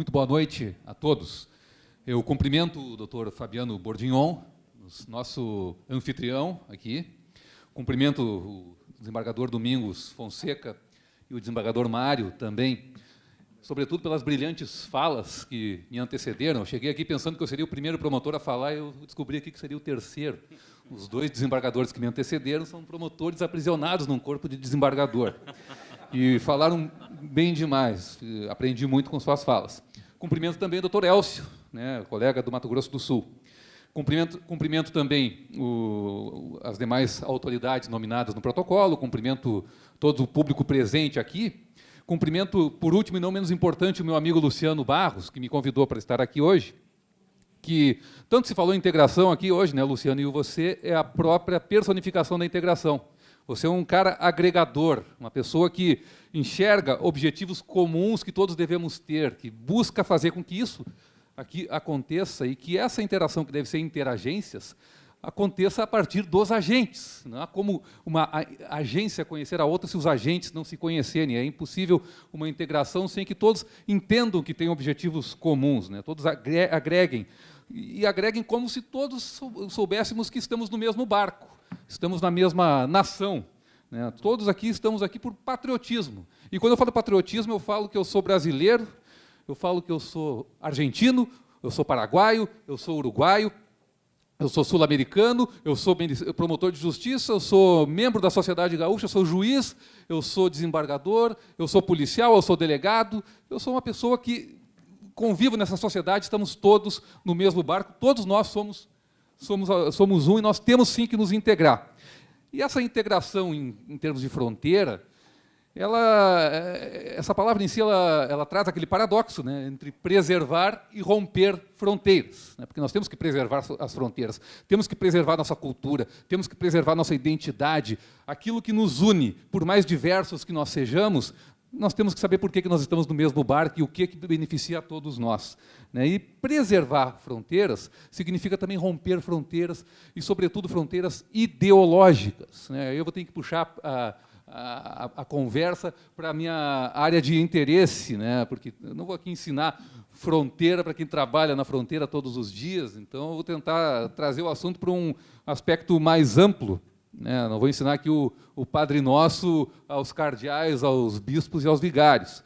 Muito boa noite a todos. Eu cumprimento o Dr. Fabiano Bordignon, nosso anfitrião aqui. Cumprimento o desembargador Domingos Fonseca e o desembargador Mário também, sobretudo pelas brilhantes falas que me antecederam. Eu cheguei aqui pensando que eu seria o primeiro promotor a falar e eu descobri aqui que seria o terceiro. Os dois desembargadores que me antecederam são promotores aprisionados num corpo de desembargador. E falaram bem demais, aprendi muito com suas falas. Cumprimento também o Dr. Elcio, né, colega do Mato Grosso do Sul. Cumprimento também as demais autoridades nominadas no protocolo, cumprimento todo o público presente aqui. Cumprimento, por último e não menos importante, o meu amigo Luciano Barros, que me convidou para estar aqui hoje, que tanto se falou em integração aqui hoje, né, Luciano, e você é a própria personificação da integração. Você é um cara agregador, uma pessoa que enxerga objetivos comuns que todos devemos ter, que busca fazer com que isso aqui aconteça e que essa interação, que deve ser interagências, aconteça a partir dos agentes. Não há como uma agência conhecer a outra se os agentes não se conhecerem. É impossível uma integração sem que todos entendam que têm objetivos comuns, né? Todos agreguem. E agreguem como se todos soubéssemos que estamos no mesmo barco, estamos na mesma nação, né? Todos aqui estamos aqui por patriotismo. E quando eu falo patriotismo, eu falo que eu sou brasileiro, eu falo que eu sou argentino, eu sou paraguaio, eu sou uruguaio, eu sou sul-americano, eu sou promotor de justiça, eu sou membro da sociedade gaúcha, eu sou juiz, eu sou desembargador, eu sou policial, eu sou delegado, eu sou uma pessoa que convivo nessa sociedade, estamos todos no mesmo barco, todos nós somos um e nós temos sim que nos integrar. E essa integração em termos de fronteira, essa palavra em si, ela traz aquele paradoxo, né, entre preservar e romper fronteiras, né, porque nós temos que preservar as fronteiras, temos que preservar nossa cultura, temos que preservar nossa identidade, aquilo que nos une, por mais diversos que nós sejamos, nós temos que saber por que nós estamos no mesmo barco e o que beneficia a todos nós, né? E preservar fronteiras significa também romper fronteiras e, sobretudo, fronteiras ideológicas, né? Eu vou ter que puxar a conversa para a minha área de interesse, né? Porque eu não vou aqui ensinar fronteira para quem trabalha na fronteira todos os dias, então eu vou tentar trazer o assunto para um aspecto mais amplo, né? Não vou ensinar aqui o Padre Nosso aos cardeais, aos bispos e aos vigários,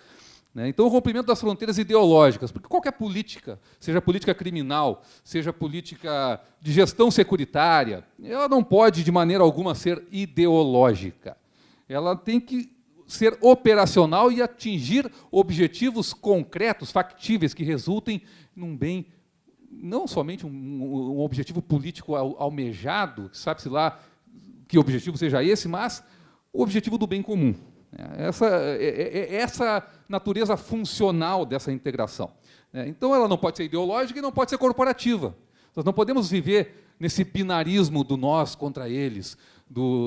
né? Então, o rompimento das fronteiras ideológicas, porque qualquer política, seja política criminal, seja política de gestão securitária, ela não pode, de maneira alguma, ser ideológica. Ela tem que ser operacional e atingir objetivos concretos, factíveis, que resultem num bem, não somente um objetivo político almejado, sabe-se lá que objetivo seja esse, mas o objetivo do bem comum. Essa natureza funcional dessa integração. Então, ela não pode ser ideológica e não pode ser corporativa. Nós não podemos viver nesse binarismo do nós contra eles,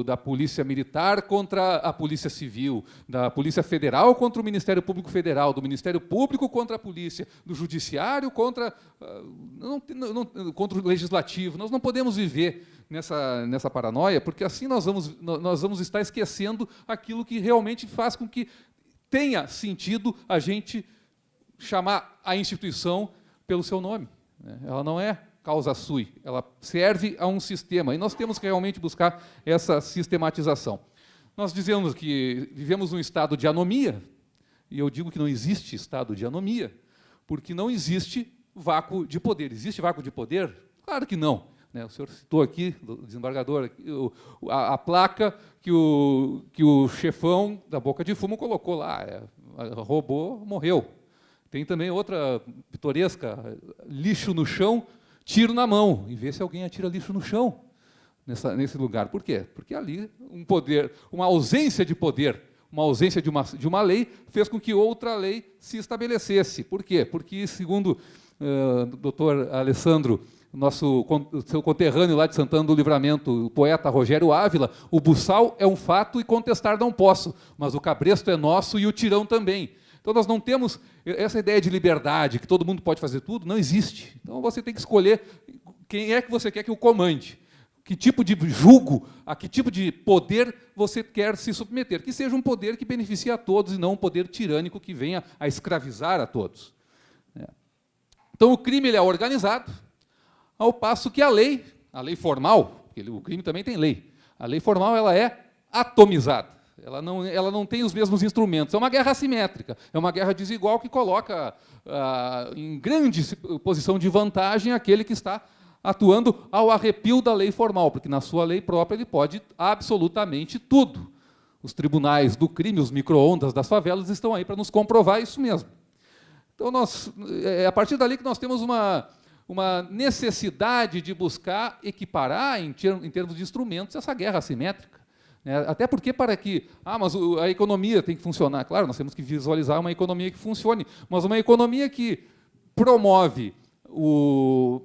da polícia militar contra a polícia civil, da polícia federal contra o Ministério Público Federal, do Ministério Público contra a polícia, do judiciário contra o legislativo. Nós não podemos viver nessa paranoia, porque assim nós vamos estar esquecendo aquilo que realmente faz com que tenha sentido a gente chamar a instituição pelo seu nome, né? Ela não é causa sui, ela serve a um sistema, e nós temos que realmente buscar essa sistematização. Nós dizemos que vivemos um estado de anomia, e eu digo que não existe estado de anomia, porque não existe vácuo de poder. Existe vácuo de poder? Claro que não, né? O senhor citou aqui, o desembargador, a placa que o chefão da Boca de Fumo colocou lá, roubou, morreu. Tem também outra pitoresca, lixo no chão, tiro na mão, e vê se alguém atira lixo no chão nesse lugar. Por quê? Porque ali uma ausência de poder, uma ausência de uma lei, fez com que outra lei se estabelecesse. Por quê? Porque, segundo o doutor Alessandro, seu conterrâneo lá de Santana do Livramento, o poeta Rogério Ávila, o buçal é um fato e contestar não posso, mas o cabresto é nosso e o tirão também. Então, nós não temos essa ideia de liberdade, que todo mundo pode fazer tudo, não existe. Então, você tem que escolher quem é que você quer que o comande, que tipo de jugo, a que tipo de poder você quer se submeter, que seja um poder que beneficie a todos e não um poder tirânico que venha a escravizar a todos. Então, o crime ele é organizado, ao passo que a lei formal, porque o crime também tem lei, a lei formal ela é atomizada. Ela não tem os mesmos instrumentos. É uma guerra assimétrica, é uma guerra desigual que coloca em grande posição de vantagem aquele que está atuando ao arrepio da lei formal, porque na sua lei própria ele pode absolutamente tudo. Os tribunais do crime, os micro-ondas das favelas estão aí para nos comprovar isso mesmo. Então, é a partir dali que nós temos uma necessidade de buscar equiparar, em termos de instrumentos, essa guerra assimétrica. Até porque mas a economia tem que funcionar. Claro, nós temos que visualizar uma economia que funcione, mas uma economia que promove um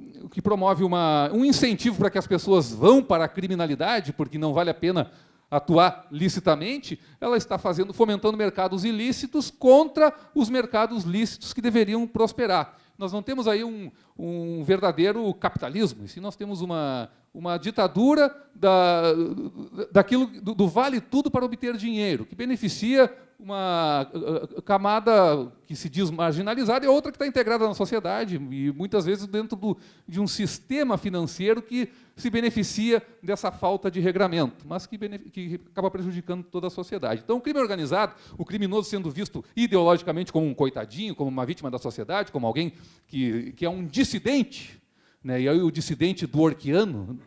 incentivo para que as pessoas vão para a criminalidade, porque não vale a pena atuar licitamente, ela está fomentando mercados ilícitos contra os mercados lícitos que deveriam prosperar. Nós não temos aí um verdadeiro capitalismo, e sim nós temos uma ditadura do vale tudo para obter dinheiro, que beneficia uma camada que se diz marginalizada e outra que está integrada na sociedade, e muitas vezes dentro de um sistema financeiro que se beneficia dessa falta de regramento, mas que acaba prejudicando toda a sociedade. Então, o crime organizado, o criminoso sendo visto ideologicamente como um coitadinho, como uma vítima da sociedade, como alguém que é um dissidente, né? E aí o dissidente dworkiniano,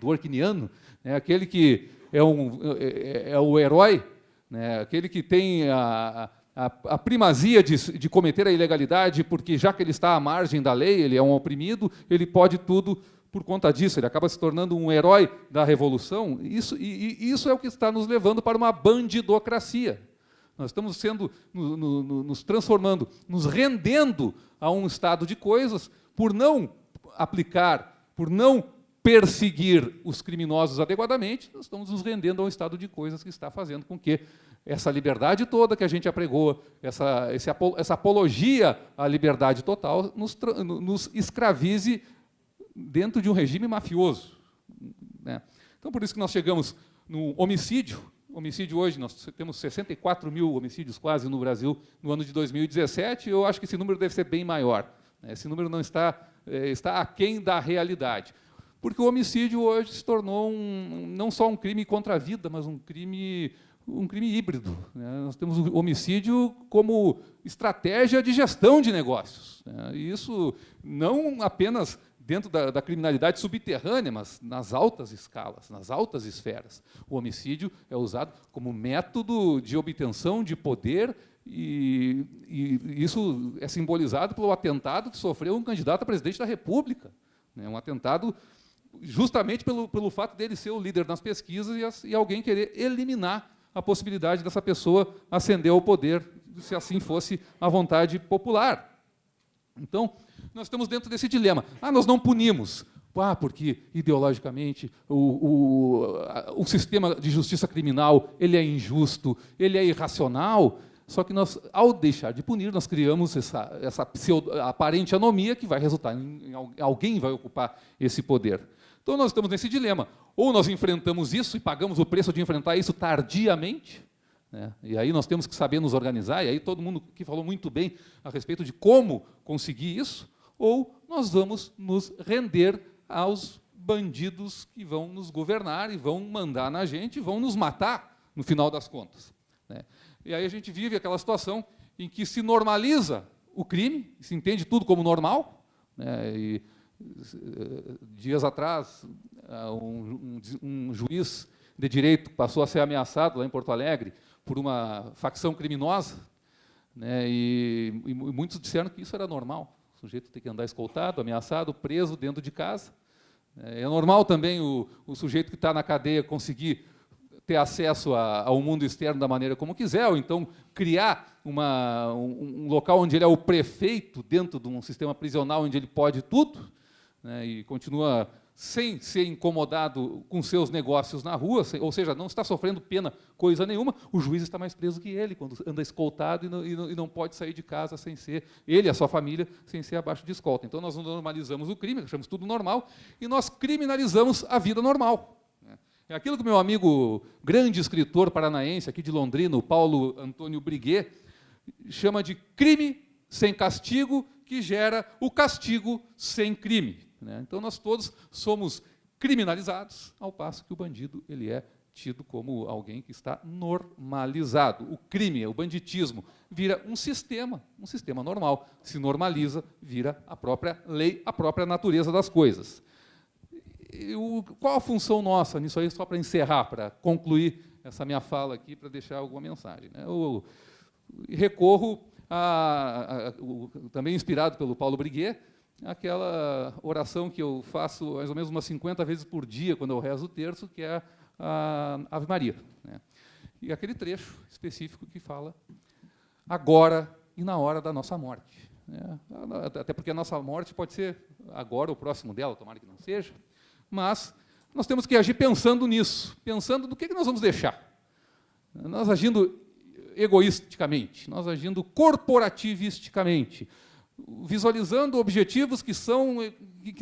né? Aquele que é o herói, né? Aquele que tem a primazia de cometer a ilegalidade, porque já que ele está à margem da lei, ele é um oprimido, ele pode tudo por conta disso, ele acaba se tornando um herói da revolução. Isso é o que está nos levando para uma bandidocracia. Nós estamos nos transformando, nos rendendo a um estado de coisas por não aplicar, por não perseguir os criminosos adequadamente, nós estamos nos rendendo a um estado de coisas que está fazendo com que essa liberdade toda que a gente apregou, essa apologia à liberdade total, nos escravize dentro de um regime mafioso, né? Então, por isso que nós chegamos no homicídio. Homicídio hoje, nós temos 64 mil homicídios quase no Brasil no ano de 2017, eu acho que esse número deve ser bem maior. Esse número não está aquém da realidade. Porque o homicídio hoje se tornou não só um crime contra a vida, mas um crime híbrido, né? Nós temos o homicídio como estratégia de gestão de negócios, né? E isso não apenas dentro da criminalidade subterrânea, mas nas altas escalas, nas altas esferas. O homicídio é usado como método de obtenção de poder e isso é simbolizado pelo atentado que sofreu um candidato a presidente da República, né? Um atentado justamente pelo fato dele ser o líder nas pesquisas e alguém querer eliminar a possibilidade dessa pessoa ascender ao poder, se assim fosse a vontade popular. Então, nós estamos dentro desse dilema. Nós não punimos, porque ideologicamente o sistema de justiça criminal ele é injusto, ele é irracional. Só que nós, ao deixar de punir, nós criamos essa aparente anomia que vai resultar em alguém vai ocupar esse poder. Então, nós estamos nesse dilema. Ou nós enfrentamos isso e pagamos o preço de enfrentar isso tardiamente, né? E aí nós temos que saber nos organizar, e aí todo mundo que falou muito bem a respeito de como conseguir isso, ou nós vamos nos render aos bandidos que vão nos governar e vão mandar na gente e vão nos matar, no final das contas, né? E aí a gente vive aquela situação em que se normaliza o crime, se entende tudo como normal, né? E dias atrás, um juiz de direito passou a ser ameaçado lá em Porto Alegre por uma facção criminosa, né? E muitos disseram que isso era normal. O sujeito tem que andar escoltado, ameaçado, preso dentro de casa. É normal também o sujeito que está na cadeia conseguir ter acesso ao mundo externo da maneira como quiser, ou então criar um local onde ele é o prefeito dentro de um sistema prisional onde ele pode tudo, né? E continua sem ser incomodado com seus negócios na rua, ou seja, não está sofrendo pena coisa nenhuma, o juiz está mais preso que ele, quando anda escoltado e não pode sair de casa sem ser, ele e a sua família, sem ser abaixo de escolta. Então, nós normalizamos o crime, achamos tudo normal, e nós criminalizamos a vida normal. É aquilo que o meu amigo, grande escritor paranaense, aqui de Londrina, o Paulo Antônio Briguet, chama de crime sem castigo que gera o castigo sem crime, né? Então, nós todos somos criminalizados, ao passo que o bandido ele é tido como alguém que está normalizado. O crime, o banditismo, vira um sistema normal. Se normaliza, vira a própria lei, a própria natureza das coisas. Qual a função nossa nisso aí, só para encerrar, para concluir essa minha fala aqui, para deixar alguma mensagem, né? Eu recorro, também inspirado pelo Paulo Briguet, aquela oração que eu faço mais ou menos umas 50 vezes por dia, quando eu rezo o terço, que é a Ave Maria, né? E aquele trecho específico que fala agora e na hora da nossa morte, né? Até porque a nossa morte pode ser agora ou próximo dela, tomara que não seja, mas nós temos que agir pensando nisso, pensando no que nós vamos deixar. Nós agindo egoisticamente, nós agindo corporativisticamente, visualizando objetivos que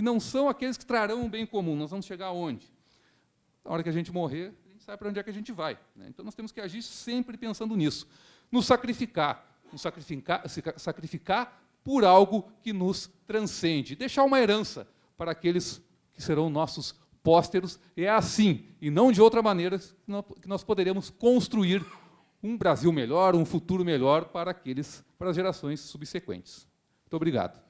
não são aqueles que trarão um bem comum. Nós vamos chegar aonde? Na hora que a gente morrer, a gente sabe para onde é que a gente vai, né? Então, nós temos que agir sempre pensando nisso. Nos sacrificar por algo que nos transcende, deixar uma herança para aqueles que serão nossos pósteros. É assim, e não de outra maneira, que nós poderemos construir um Brasil melhor, um futuro melhor para as gerações subsequentes. Muito obrigado.